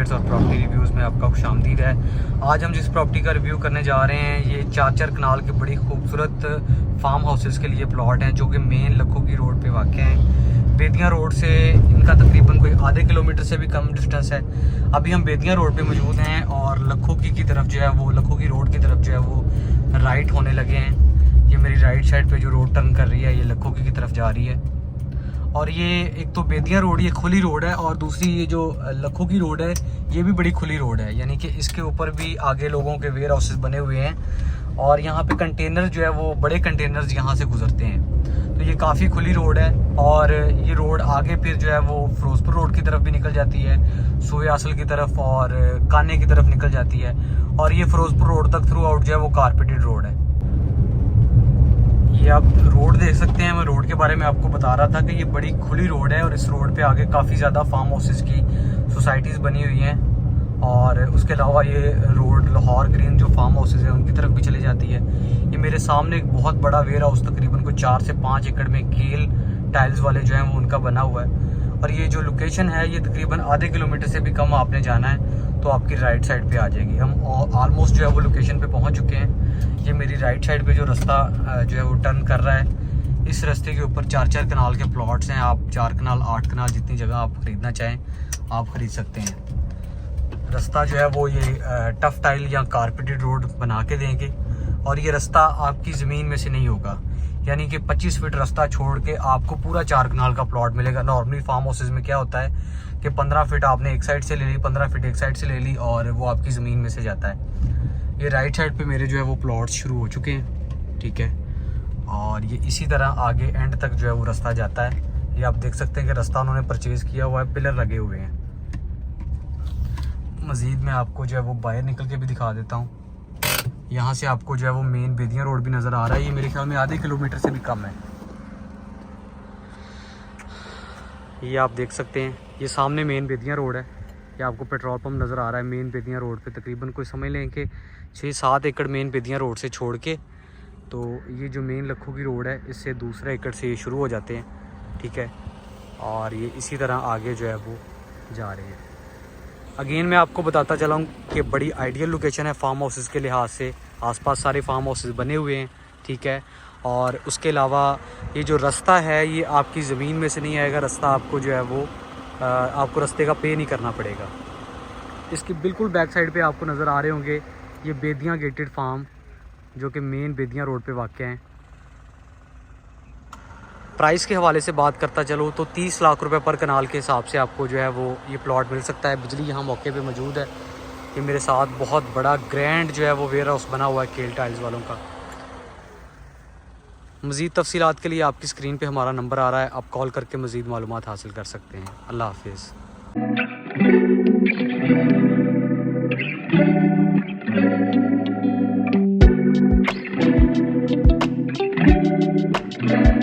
Shares और property reviews में आपका खुशामदीद है। आज हम जिस प्रॉपर्टी का रिव्यू करने जा रहे हैं ये चाचर कनाल के बड़ी खूबसूरत फार्म हाउसेस के लिए प्लॉट हैं जो कि मेन लखो की रोड पे वाक़ हैं। बेदियाँ रोड से इनका तकरीबन कोई आधे किलोमीटर से भी कम डिस्टेंस है। अभी हम बेदियाँ रोड पे मौजूद हैं और लखो की तरफ जो है वो लखो की रोड की तरफ जो है वो राइट होने लगे हैं। ये मेरी राइट साइड पे जो रोड टर्न कर रही है ये लखो की तरफ जा रही है। और ये एक तो बेदियाँ रोड ये खुली रोड है और दूसरी ये जो लखो की रोड है ये भी बड़ी खुली रोड है, यानी कि इसके ऊपर भी आगे लोगों के वेयर हाउसेस बने हुए हैं और यहाँ पे कंटेनर जो है वो बड़े कंटेनर्स यहाँ से गुजरते हैं। तो ये काफ़ी खुली रोड है और ये रोड आगे फिर जो है वो फिरोजपुर रोड की तरफ भी निकल जाती है, सूए असल की तरफ और काने की तरफ निकल जाती है और ये फिरोजपुर रोड तक थ्रू आउट जो है वो कारपेटेड रोड है। ये आप रोड देख सकते हैं। मैं रोड के बारे में आपको बता रहा था कि ये बड़ी खुली रोड है और इस रोड पे आगे काफ़ी ज़्यादा फार्म हाउसेस की सोसाइटीज़ बनी हुई हैं और उसके अलावा ये रोड लाहौर ग्रीन जो फार्म हाउसेस हैं उनकी तरफ भी चली जाती है। ये मेरे सामने एक बहुत बड़ा वेयर हाउस तकरीबन कोई 4 से 5 एकड़ में केल टाइल्स वाले जो हैं वो उनका बना हुआ है और ये जो लोकेशन है ये तकरीबन आधे किलोमीटर से भी कम आपने जाना है तो आपकी राइट साइड पे आ जाएगी। हम ऑलमोस्ट जो है वो लोकेशन पे पहुंच चुके हैं। ये मेरी राइट साइड पे जो रास्ता जो है वो टर्न कर रहा है, इस रास्ते के ऊपर 4 कनाल के प्लॉट्स हैं। आप 4 कनाल 8 कनाल जितनी जगह आप ख़रीदना चाहें आप ख़रीद सकते हैं। रास्ता जो है वो ये टफ टाइल या कारपेटेड रोड बना के देंगे और ये रास्ता आपकी ज़मीन में से नहीं होगा, यानी कि 25 फीट रास्ता छोड़ के आपको पूरा 4 कनाल का प्लॉट मिलेगा। नॉर्मली फार्म हाउसेज में क्या होता है कि 15 फीट आपने एक साइड से ले ली, 15 फीट एक साइड से ले ली और वो आपकी ज़मीन में से जाता है। ये राइट साइड पे मेरे जो है वो प्लॉट्स शुरू हो चुके हैं, ठीक है, और ये इसी तरह आगे एंड तक जो है वो रास्ता जाता है। ये आप देख सकते हैं कि रास्ता उन्होंने परचेज़ किया हुआ है, पिलर लगे हुए हैं। मज़ीद मैं आपको जो है वो बाहर निकल के भी दिखा देता हूँ। यहाँ से आपको जो है वो मेन बेदियाँ रोड भी नज़र आ रहा है। ये मेरे ख्याल में आधे किलोमीटर से भी कम है। ये आप देख सकते हैं ये सामने मेन बेदियाँ रोड है। ये आपको पेट्रोल पंप नज़र आ रहा है मेन बेदियाँ रोड पे। तकरीबन कोई समझ लें कि 6-7 एकड़ मेन बेदियाँ रोड से छोड़ के तो ये जो मेन लखो की रोड है इससे दूसरा एकड़ से ये शुरू हो जाते हैं, ठीक है, और ये इसी तरह आगे जो है वो जा रहे हैं। अगेन मैं आपको बताता चला हूँ कि बड़ी आइडियल लोकेशन है फार्म हाउसेस के लिहाज से। आसपास सारे फार्म हाउसेस बने हुए हैं, ठीक है, और उसके अलावा ये जो रास्ता है ये आपकी ज़मीन में से नहीं आएगा। रास्ता आपको जो है वो आपको रास्ते का पे नहीं करना पड़ेगा। इसकी बिल्कुल बैक साइड पे आपको नज़र आ रहे होंगे ये बेदियाँ गेटेड फार्म जो कि मेन बेदियाँ रोड पे वाक़ हैं। प्राइस के हवाले से बात करता चलो तो 30 लाख रुपए पर कनाल के हिसाब से आपको जो है वो ये प्लॉट मिल सकता है। बिजली यहाँ मौके पे मौजूद है। ये मेरे साथ बहुत बड़ा ग्रैंड जो है वो वेयर हाउस बना हुआ है केल टाइल्स वालों का। मज़ीद तफसीलात के लिए आपकी स्क्रीन पे हमारा नंबर आ रहा है, आप कॉल करके मज़ीद मालूमात हासिल कर सकते हैं। अल्लाह हाफिज़।